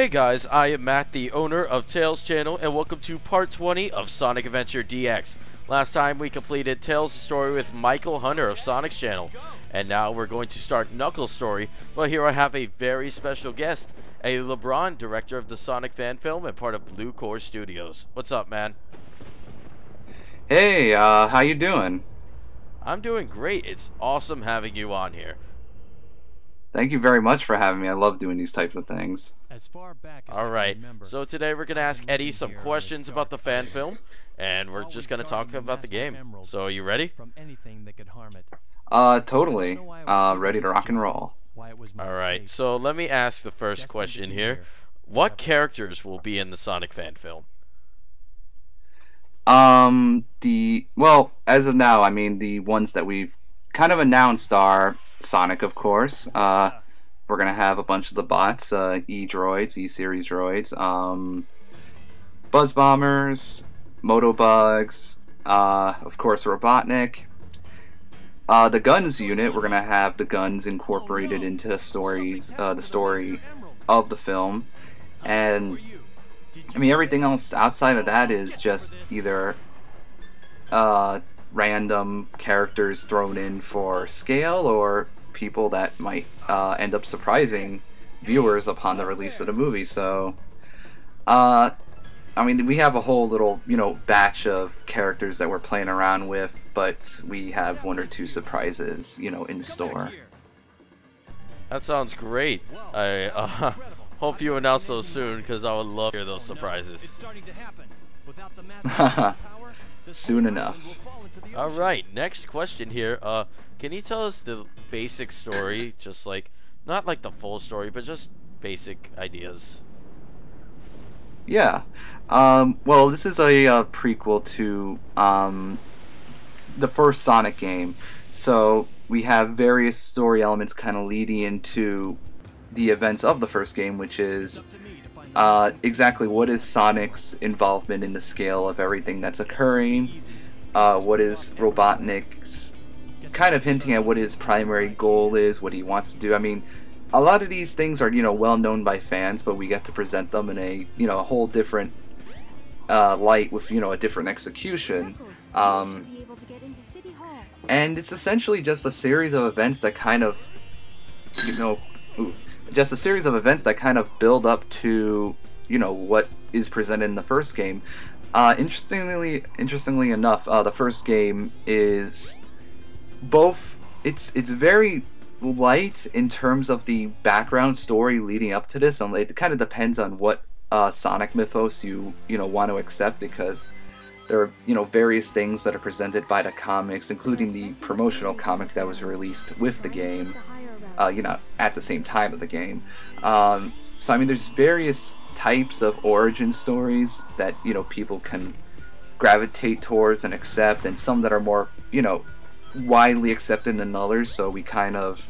Hey guys, I am Matt, the owner of Tails Channel, and welcome to part 20 of Sonic Adventure DX. Last time we completed Tails' story with Michael Hunter of Sonic's channel, and now we're going to start Knuckles' story. Well, here I have a very special guest, Eddie Lebron, director of the Sonic fan film and part of Blue Core Studios. What's up, man? Hey, how you doing? I'm doing great. It's awesome having you on here. Thank you very much for having me. I love doing these types of things. Alright, so today we're going to ask Eddie some questions about the fan film, and we're just going to talk about the game. So, are you ready? Totally. Ready to rock and roll. Alright, so let me ask the first question here. What characters will be in the Sonic fan film? Well, as of now, I mean, the ones that we've kind of announced are Sonic, of course. We're gonna have a bunch of the bots, E-droids, E-series droids, Buzz Bombers, Motobugs, of course Robotnik. The guns unit, we're gonna have the guns incorporated into the story of the film, and I mean everything else outside of that is just either random characters thrown in for scale or people that might end up surprising viewers upon the release of the movie. So I mean, we have a whole little, batch of characters that we're playing around with, but we have one or two surprises, in store. That sounds great. I hope you announce those soon, because I would love to hear those surprises. Soon enough. Alright, next question here. Can you tell us the basic story, just like, not like the full story, but just basic ideas? Yeah. Well, this is a prequel to the first Sonic game, so we have various story elements kind of leading into the events of the first game, which is exactly what is Sonic's involvement in the scale of everything that's occurring, what is Robotnik's kind of hinting at what his primary goal is, what he wants to do. I mean, a lot of these things are, well known by fans, but we get to present them in a, a whole different light with, a different execution. And it's essentially just a series of events that kind of, just a series of events that kind of build up to, what is presented in the first game. Interestingly enough, the first game is both. It's very light in terms of the background story leading up to this, and it kind of depends on what Sonic mythos you want to accept, because there are various things that are presented by the comics, including the promotional comic that was released with the game, at the same time of the game. So I mean, there's various types of origin stories that people can gravitate towards and accept, and some that are more widely accepted than others. So we kind of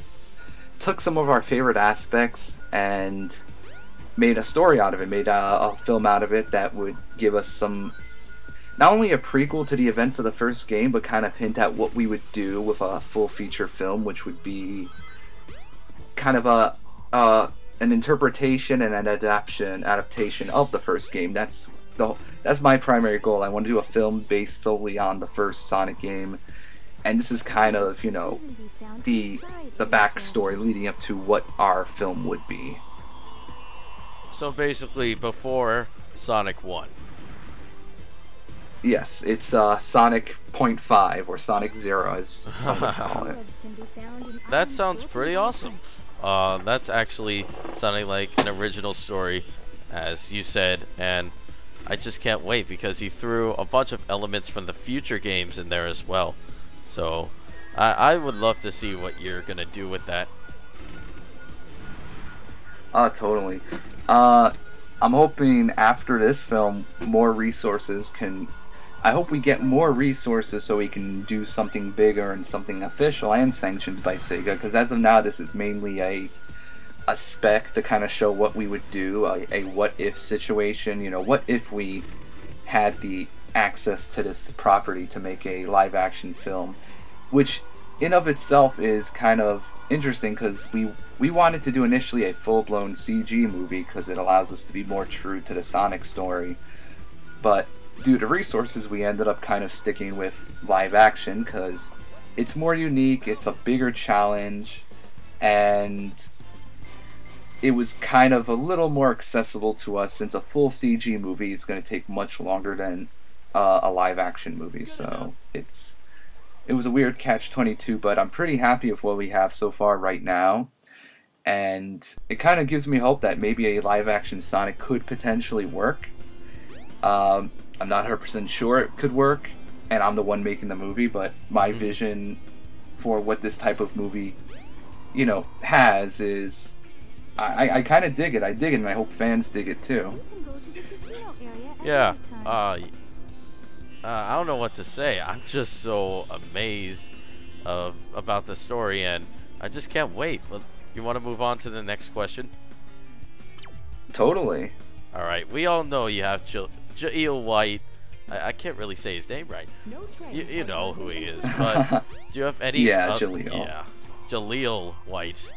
took some of our favorite aspects and made a story out of it, made a film out of it that would give us some, not only a prequel to the events of the first game, but kind of hint at what we would do with a full feature film, which would be kind of an interpretation and an adaptation of the first game. That's my primary goal. I want to do a film based solely on the first Sonic game, and this is kind of the backstory leading up to what our film would be. So basically, before Sonic 1. Yes, it's Sonic 0.5 or Sonic 0, as some would call it. That sounds pretty awesome. That's actually sounding like an original story, as you said, and I just can't wait, because he threw a bunch of elements from the future games in there as well. So I would love to see what you're gonna do with that. Totally. I'm hoping after this film, I hope we get more resources so we can do something bigger and something official and sanctioned by Sega, because as of now this is mainly a spec to kind of show what we would do, a what-if situation. What if we had the access to this property to make a live-action film, which in of itself is kind of interesting because we wanted to do initially a full-blown CG movie because it allows us to be more true to the Sonic story, but due to resources we ended up kind of sticking with live action because it's more unique, it's a bigger challenge, and it was kind of a little more accessible to us since a full CG movie is going to take much longer than a live action movie. So it was a weird catch-22, but I'm pretty happy with what we have so far right now. And it kind of gives me hope that maybe a live-action Sonic could potentially work. I'm not 100% sure it could work, and I'm the one making the movie, but my vision for what this type of movie, has is... I kind of dig it. I dig it, and I hope fans dig it, too. Yeah, I don't know what to say. I'm just so amazed about the story, and I just can't wait. But you want to move on to the next question? Totally. All right. We all know you have Jaleel White. I can't really say his name right. You know who he is, but do you have any... Yeah, Jaleel. Yeah, Jaleel White.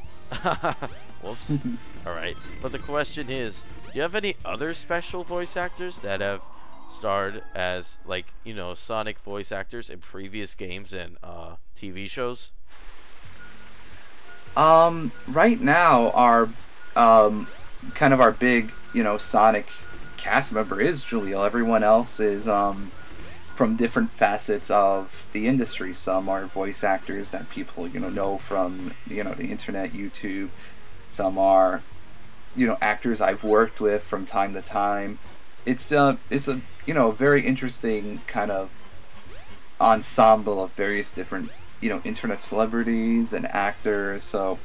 Whoops. All right. But the question is, do you have any other special voice actors that have starred as, Sonic voice actors in previous games and TV shows? Right now, our kind of our big, Sonic cast member is Jaleel. Everyone else is from different facets of the industry. Some are voice actors that people know from the internet, YouTube. Some are actors I've worked with from time to time. It's a very interesting kind of ensemble of various different internet celebrities and actors. So,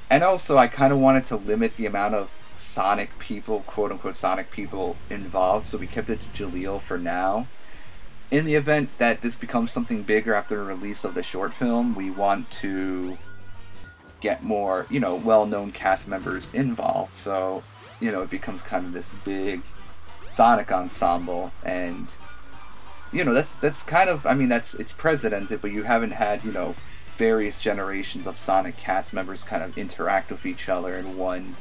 and also I kind of wanted to limit the amount of Sonic people, quote unquote Sonic people involved, so we kept it to Jaleel for now. In the event that this becomes something bigger after the release of the short film, we want to get more well-known cast members involved, so it becomes kind of this big Sonic ensemble. And that's kind of, it's precedented, but you haven't had various generations of Sonic cast members kind of interact with each other in one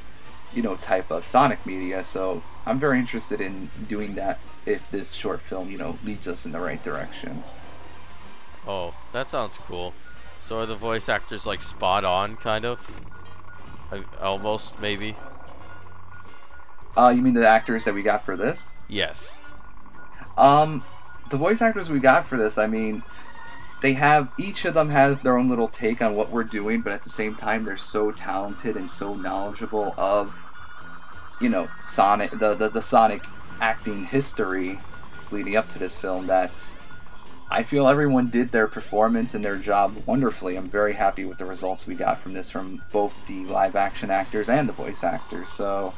type of Sonic media. So I'm very interested in doing that if this short film leads us in the right direction. Oh, that sounds cool. So are the voice actors spot on, kind of? Almost, maybe? You mean the actors that we got for this? Yes. The voice actors we got for this, each of them have their own little take on what we're doing, but at the same time they're so talented and so knowledgeable of, Sonic, the Sonic acting history leading up to this film that I feel everyone did their performance and their job wonderfully. I'm very happy with the results we got from this, from both the live action actors and the voice actors. So,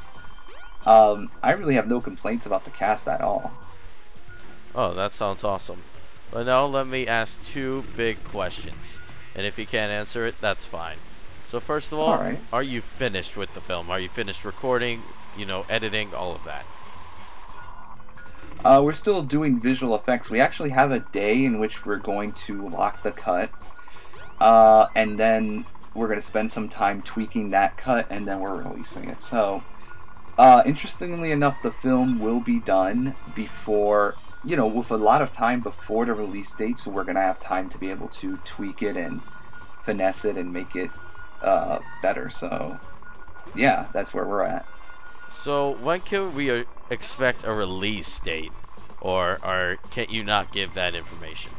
I really have no complaints about the cast at all. Oh, that sounds awesome. But now let me ask two big questions. And if you can't answer it, that's fine. So first of all, right. Are you finished with the film? Are you finished recording, editing, all of that? We're still doing visual effects. We actually have a day in which we're going to lock the cut. And then we're going to spend some time tweaking that cut, and then we're releasing it. So, interestingly enough, the film will be done before, with a lot of time before the release date, so we're going to have time to be able to tweak it and finesse it and make it better. So, yeah, that's where we're at. So, when can we expect a release date? Or can't you not give that information?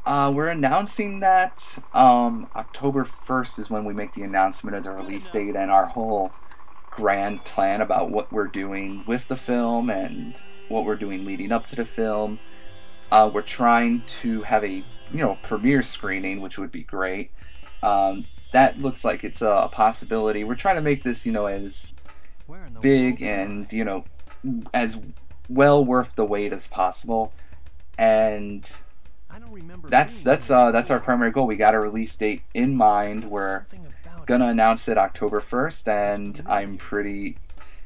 We're announcing that October 1st is when we make the announcement of the release date and our whole grand plan about what we're doing with the film and what we're doing leading up to the film. We're trying to have a premiere screening, which would be great. That looks like it's a possibility. We're trying to make this as big and as well worth the wait as possible, and that's our primary goal. We got a release date in mind. We're gonna announce it October 1st, and I'm pretty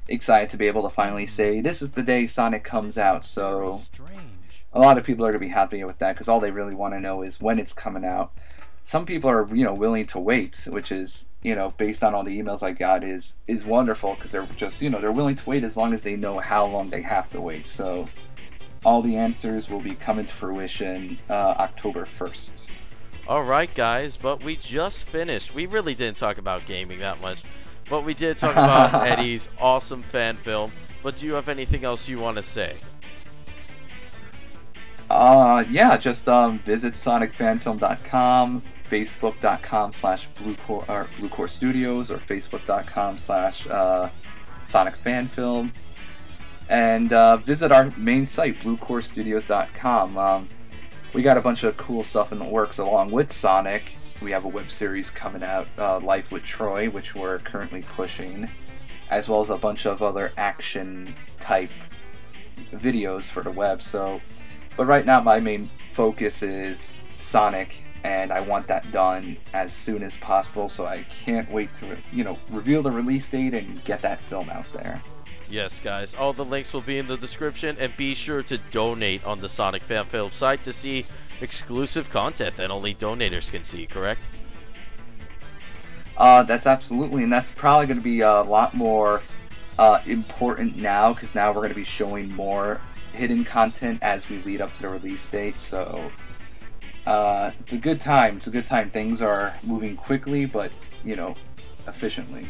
excited to be able to finally say this is the day Sonic comes out. So a lot of people are gonna be happy with that because all they really want to know is when it's coming out. some people are, willing to wait, which is, based on all the emails I got, is wonderful, because they're just, they're willing to wait as long as they know how long they have to wait. So all the answers will be coming to fruition October 1st. Alright guys, but we just finished. We really didn't talk about gaming that much, but we did talk about Eddie's awesome fan film. But do you have anything else you want to say? Yeah, just visit sonicfanfilm.com, facebook.com/Blue Core Studios, or facebook.com/sonicfanfilm, and visit our main site, bluecorestudios.com. We got a bunch of cool stuff in the works along with Sonic. We have a web series coming out, Life with Troy, which we're currently pushing, as well as a bunch of other action type videos for the web. But right now my main focus is Sonic, and I want that done as soon as possible, so I can't wait to reveal the release date and get that film out there. Yes guys, all the links will be in the description, and be sure to donate on the Sonic Fan Film site to see exclusive content that only donators can see, correct? That's absolutely, and that's probably going to be a lot more important now, because now we're going to be showing more hidden content as we lead up to the release date. So it's a good time. Things are moving quickly, but efficiently.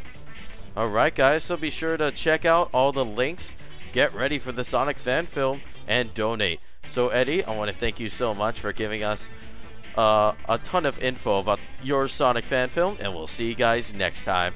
Alright guys, so be sure to check out all the links, get ready for the Sonic fan film, and donate. So Eddie, I want to thank you so much for giving us a ton of info about your Sonic fan film, and we'll see you guys next time.